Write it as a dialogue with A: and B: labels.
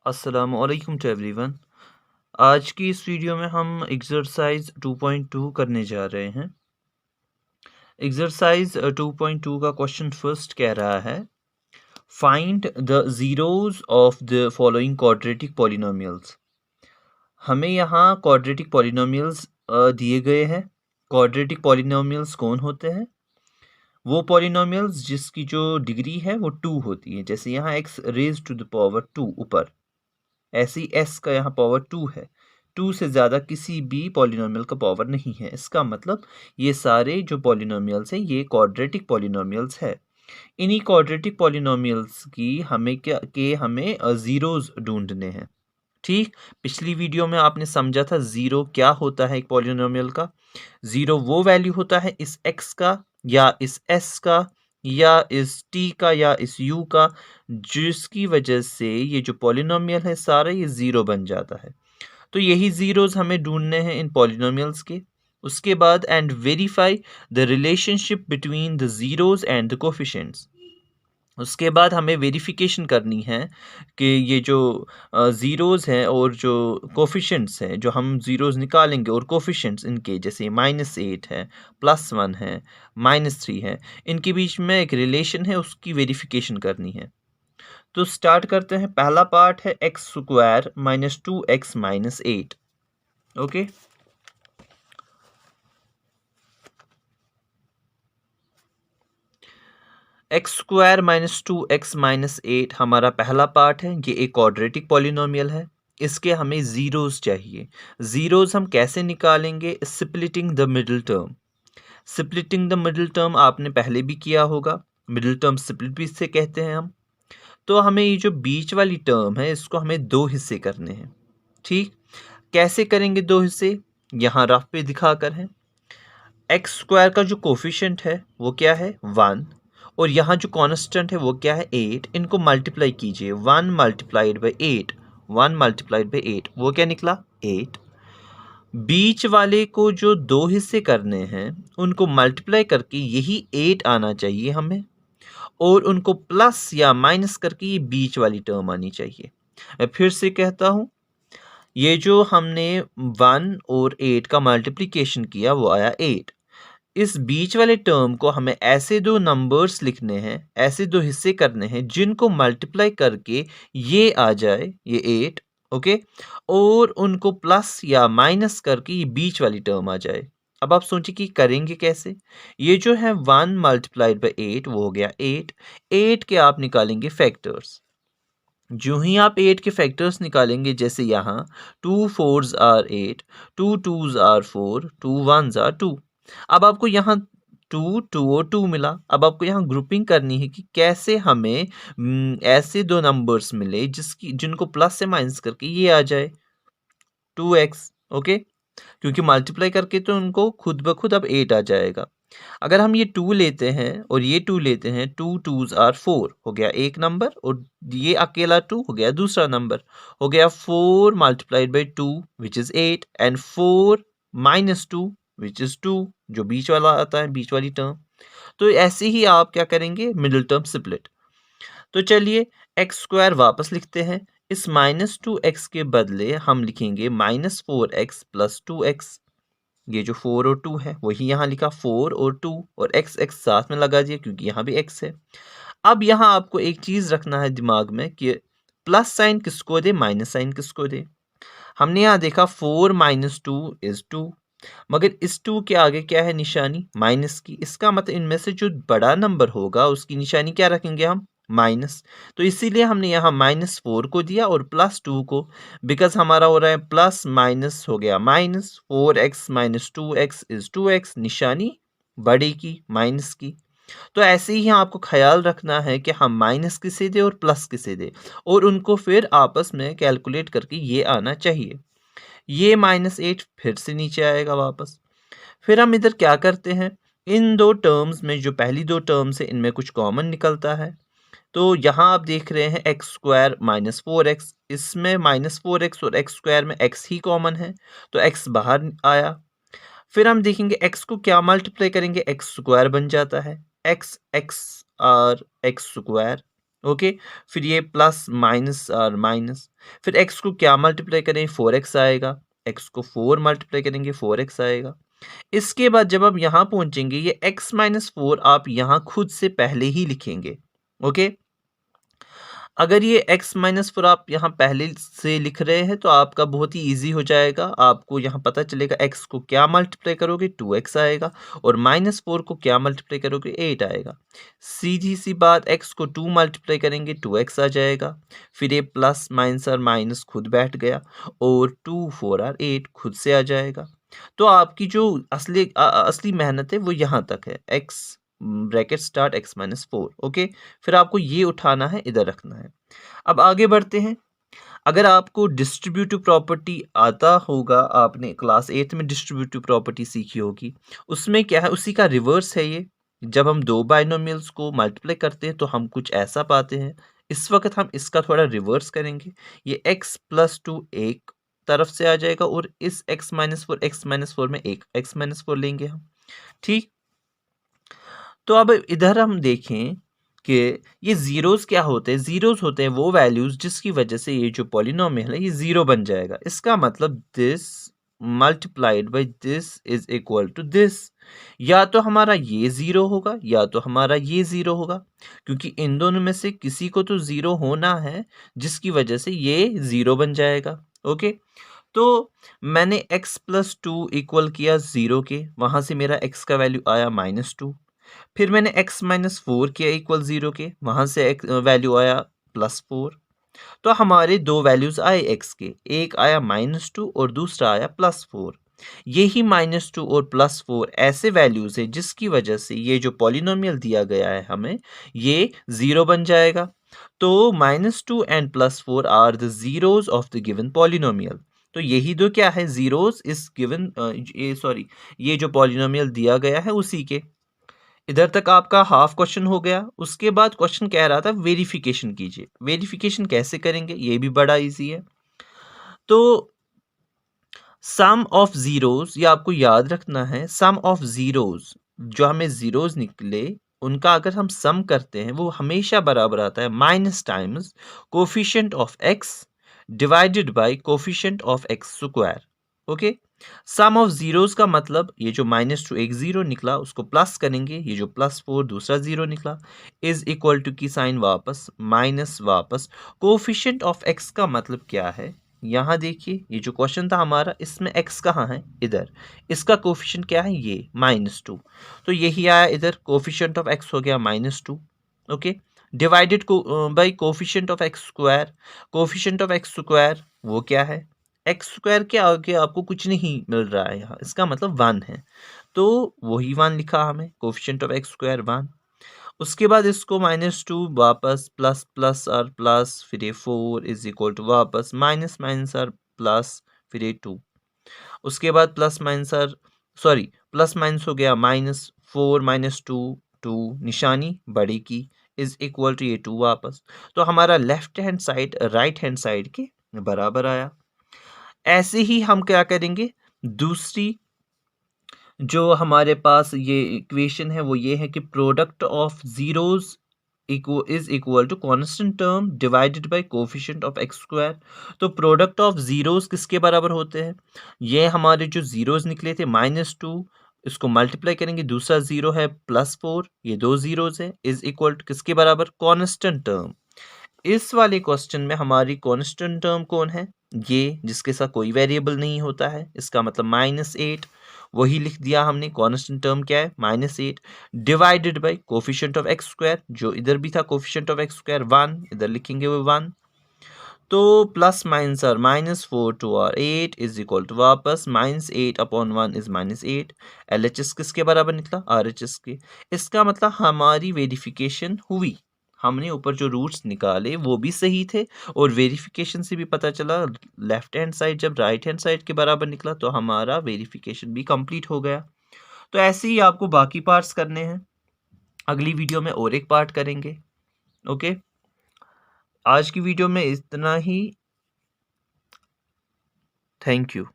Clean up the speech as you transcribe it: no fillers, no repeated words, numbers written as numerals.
A: अस्सलामुअलैकुम to everyone. आज की इस वीडियो में हम एक्सरसाइज 2.2 करने जा रहे हैं। एक्सरसाइज 2.2 का क्वेश्चन फर्स्ट कह रहा है, find the zeros of the following quadratic polynomials. हमें यहाँ क्वाड्रेटिक पॉलिनोमियल्स दिए गए हैं। क्वाड्रेटिक पॉलिनोमियल्स कौन होते हैं? वो पॉलिनोमियल्स जिसकी जो डिग्री है वो 2 होती है। जैसे यहाँ x raise to the power 2 ऊपर, ऐसे ही s का यहाँ पावर 2 है। 2 से ज़्यादा किसी भी पॉलिनोमियल का पावर नहीं है। इसका मतलब ये सारे जो पॉलिनोमियल्स हैं ये क्वाड्रेटिक पॉलिनोमियल्स है। इन्हीं क्वाड्रेटिक पॉलिनोमियल्स की हमें ज़ीरोज़ ढूंढने हैं। ठीक, पिछली वीडियो में आपने समझा था ज़ीरो क्या होता है एक पॉलिनोमियल का। ज़ीरो वो वैल्यू होता है इस x का या इस s का या इस t का या इस u का, जिसकी वजह से ये जो पॉलिनोमियल है सारा ये ज़ीरो बन जाता है। तो यही ज़ीरोज़ हमें ढूंढने हैं इन पॉलिनोमियल्स के। उसके बाद and verify the relationship between the zeros and the coefficients. उसके बाद हमें वेरिफिकेशन करनी है कि ये जो ज़ीरोज़ हैं और जो कोफिशिएंट्स हैं, जो हम ज़ीरोज़ निकालेंगे और कोफिशिएंट्स इनके, जैसे -8 है, +1 है, -3 है, इनके बीच में एक रिलेशन है, उसकी वेरिफिकेशन करनी है। तो स्टार्ट करते हैं। पहला पार्ट है x² - 2x - 8। Okay, x² - 2x - 8 हमारा पहला पार्ट है। ये एक क्वाड्रेटिक पॉलिनोमियल है। इसके हमें ज़ीरोज़ चाहिए। ज़ीरोज़ हम कैसे निकालेंगे? Splitting the middle term. Splitting the middle term आपने पहले भी किया होगा। मिडिल टर्म स्प्लिट भी इससे कहते हैं हम। तो हमें ये जो बीच वाली टर्म है इसको हमें दो हिस्से करने हैं। ठीक, कैसे करेंगे दो हिस्से? यहाँ रफ पे दिखाकर है। x² का जो कोफिशिएंट है वो क्या है? 1। और यहाँ जो कांस्टेंट है वो क्या है? 8। इनको मल्टीप्लाई कीजिए। 1 मल्टीप्लाइड बाई 8, 1 मल्टीप्लाइड बाई 8, वो क्या निकला? 8। बीच वाले को जो दो हिस्से करने हैं उनको मल्टीप्लाई करके यही 8 आना चाहिए हमें, और उनको प्लस या माइनस करके ये बीच वाली टर्म आनी चाहिए। मैं फिर से कहता हूँ, ये जो हमने 1 और 8 का मल्टीप्लिकेशन किया वो आया 8। इस बीच वाले टर्म को हमें ऐसे दो नंबर्स लिखने हैं, ऐसे दो हिस्से करने हैं जिनको मल्टीप्लाई करके ये आ जाए, ये 8। ओके, और उनको प्लस या माइनस करके ये बीच वाली टर्म आ जाए। अब आप सोचिए कि करेंगे कैसे? ये जो है 1 मल्टीप्लाइड बाई 8 वो हो गया 8। 8 के आप निकालेंगे फैक्टर्स। जो ही आप 8 के फैक्टर्स निकालेंगे, जैसे यहाँ 2 4s are 8, 2 2s are 4, 2 1s are 2। अब आपको यहाँ 2 2 और 2 मिला। अब आपको यहाँ ग्रुपिंग करनी है कि कैसे हमें ऐसे दो नंबर्स मिले जिनको प्लस से माइनस करके ये आ जाए 2x। ओके, क्योंकि मल्टीप्लाई करके तो उनको खुद ब खुद अब 8 आ जाएगा। अगर हम ये 2 लेते हैं और ये 2 लेते हैं, 2 2s आर 4 हो गया एक नंबर, और ये अकेला 2 हो गया दूसरा नंबर। हो गया 4 multiplied by 2 which is 8 and 4 minus 2 which is 2, जो बीच वाला आता है, बीच वाली टर्म। तो ऐसे ही आप क्या करेंगे? Middle term split. तो चलिए x² वापस लिखते हैं। इस -2x के बदले हम लिखेंगे -4x प्लस 2x। ये जो 4 और 2 है वही यहाँ लिखा, 4 और 2, और x x साथ में लगा दिया क्योंकि यहाँ भी x है। अब यहाँ आपको एक चीज़ रखना है दिमाग में कि प्लस साइन किसको दे, माइनस साइन किसको दे। हमने यहाँ देखा 4 माइनस 2 इज 2, मगर इस 2 के आगे क्या है? निशानी माइनस की। इसका मतलब इनमें से जो बड़ा नंबर होगा उसकी निशानी क्या रखेंगे हम? माइनस। तो इसीलिए हमने यहाँ -4 को दिया और +2 को, बिकॉज हमारा हो रहा है प्लस माइनस हो गया minus. 4x minus 2x is 2x, निशानी बड़ी की, माइनस की। तो ऐसे ही आपको ख्याल रखना है कि हम माइनस किसे दे और प्लस किसे दे, और उनको फिर आपस में कैलकुलेट करके ये आना चाहिए। ये -8 फिर से नीचे आएगा वापस। फिर हम इधर क्या करते हैं? इन दो टर्म्स में जो पहली दो टर्म्स है इनमें कुछ कॉमन निकलता है। तो यहाँ आप देख रहे हैं x² माइनस 4x, इसमें -4x और x² में x ही कॉमन है, तो x बाहर आया। फिर हम देखेंगे x को क्या मल्टीप्लाई करेंगे, x² बन जाता है, x x और x²। ओके, फिर ये प्लस माइनस और माइनस, फिर x को क्या मल्टीप्लाई करें, 4x आएगा, x को 4 मल्टीप्लाई करेंगे 4x आएगा। इसके बाद जब आप यहाँ पहुंचेंगे, ये x माइनस 4 आप यहाँ खुद से पहले ही लिखेंगे। ओके, अगर ये x माइनस 4 आप यहाँ पहले से लिख रहे हैं तो आपका बहुत ही ईजी हो जाएगा। आपको यहाँ पता चलेगा x को क्या मल्टीप्लाई करोगे 2x आएगा, और माइनस 4 को क्या मल्टीप्लाई करोगे 8 आएगा। सीधी सी बात, x को 2 मल्टीप्लाई करेंगे 2x आ जाएगा, फिर ये प्लस माइनस और माइनस खुद बैठ गया, और 2 4 और 8 खुद से आ जाएगा। तो आपकी जो असली मेहनत है वो यहाँ तक है, x bracket start x minus 4। Okay, फिर आपको ये उठाना है, इधर रखना है। अब आगे बढ़ते हैं। अगर आपको डिस्ट्रीब्यूटिव प्रॉपर्टी आता होगा, आपने क्लास 8 में डिस्ट्रीब्यूटिव प्रॉपर्टी सीखी होगी, उसमें क्या है, उसी का रिवर्स है ये। जब हम दो बाइनोमियल्स को मल्टीप्लाई करते हैं तो हम कुछ ऐसा पाते हैं। इस वक्त हम इसका थोड़ा रिवर्स करेंगे। ये x प्लस 2 एक तरफ से आ जाएगा, और इस x माइनस 4 में एक x माइनस 4 लेंगे हम। ठीक, तो अब इधर हम देखें कि ये ज़ीरोज़ क्या होते हैं। ज़ीरोज़ होते हैं वो वैल्यूज़ जिसकी वजह से ये जो पॉलिनोमियल है ये ज़ीरो बन जाएगा। इसका मतलब this multiplied by this is equal to this. या तो हमारा ये ज़ीरो होगा या तो हमारा ये ज़ीरो होगा, क्योंकि इन दोनों में से किसी को तो ज़ीरो होना है, जिसकी वजह से ये ज़ीरो बन जाएगा। ओके, तो मैंने x प्लस 2 इक्वल किया ज़ीरो के, वहाँ से मेरा x का वैल्यू आया -2। फिर मैंने x माइनस 4 किया इक्वल 0 के, वहाँ से वैल्यू आया +4। तो हमारे दो वैल्यूज़ आए x के, एक आया -2 और दूसरा आया +4। यही -2 और +4 ऐसे वैल्यूज़ है जिसकी वजह से ये जो पॉलिनोमियल दिया गया है हमें, ये 0 बन जाएगा। तो -2 and +4 are the zeros of the given polynomial. तो यही दो क्या है, ज़ीरोज़ इस गिवन ये जो पॉलिनोमियल दिया गया है उसी के। इधर तक आपका हाफ क्वेश्चन हो गया। उसके बाद क्वेश्चन कह रहा था वेरिफिकेशन कीजिए। वेरिफिकेशन कैसे करेंगे, ये भी बड़ा इजी है। तो सम ऑफ ज़ीरोज़, ये आपको याद रखना है, सम ऑफ ज़ीरोज़, जो हमें ज़ीरोज़ निकले उनका अगर हम सम करते हैं वो हमेशा बराबर आता है minus times coefficient of x divided by coefficient of x square. Okay, sum of zeros का मतलब ये जो -2 एक ज़ीरो निकला उसको प्लस करेंगे, ये जो +4 दूसरा ज़ीरो निकला, इज इक्वल टू की साइन वापस माइनस वापस। कोफिशिएंट ऑफ x का मतलब क्या है, यहाँ देखिए ये जो क्वेश्चन था हमारा, इसमें x कहाँ है, इधर। इसका कोफिशिएंट क्या है, ये -2। तो यही आया इधर, कोफिशिएंट ऑफ x हो गया -2। Okay, divided by coefficient of x square. Coefficient of x square वो क्या है, एक्स स्क्वायर के आगे आपको कुछ नहीं मिल रहा है यहाँ, इसका मतलब 1 है, तो वही 1 लिखा हमें, कोफिशिएंट ऑफ एक्स स्क्वायर 1। उसके बाद इसको -2 वापस प्लस प्लस और प्लस, फिर ये 4 इज इक्वल टू वापस माइनस माइनस और प्लस, फिर ये 2। उसके बाद प्लस माइनस और सॉरी प्लस माइनस हो गया -4 -2, 2 निशानी बड़ी की इज इक्वल टू ये 2 वापस। तो हमारा left hand side right hand side के बराबर आया। ऐसे ही हम क्या करेंगे, दूसरी जो हमारे पास ये इक्वेशन है वो ये है कि product of zeros is equal to constant term divided by coefficient of x square. तो प्रोडक्ट ऑफ ज़ीरोज़ किसके बराबर होते हैं, ये हमारे जो ज़ीरोज़ निकले थे -2, इसको मल्टीप्लाई करेंगे, दूसरा ज़ीरो है +4, ये दो ज़ीरोज़ है, इज इक्वल टू किसके बराबर, कांस्टेंट टर्म। इस वाले क्वेश्चन में हमारी कांस्टेंट टर्म कौन है, ये जिसके साथ कोई वेरिएबल नहीं होता है, इसका मतलब -8। वही लिख दिया हमने, कांस्टेंट टर्म क्या है -8 divided by coefficient of x square, जो इधर भी था कोफिशिएंट ऑफ एक्स स्क्वायर 1, इधर लिखेंगे वो 1। तो प्लस माइनस और -4 2 और 8 इज इक्वल टू वापस -8 अपॉन 1 इज -8। LHS किसके बराबर निकला, RHS के। इसका मतलब हमारी वेरिफिकेशन हुई, हमने ऊपर जो रूट्स निकाले वो भी सही थे, और वेरिफिकेशन से भी पता चला लेफ्ट हैंड साइड जब राइट हैंड साइड के बराबर निकला तो हमारा वेरिफिकेशन भी कंप्लीट हो गया। तो ऐसे ही आपको बाकी पार्ट्स करने हैं, अगली वीडियो में और एक पार्ट करेंगे। ओके, आज की वीडियो में इतना ही। Thank you.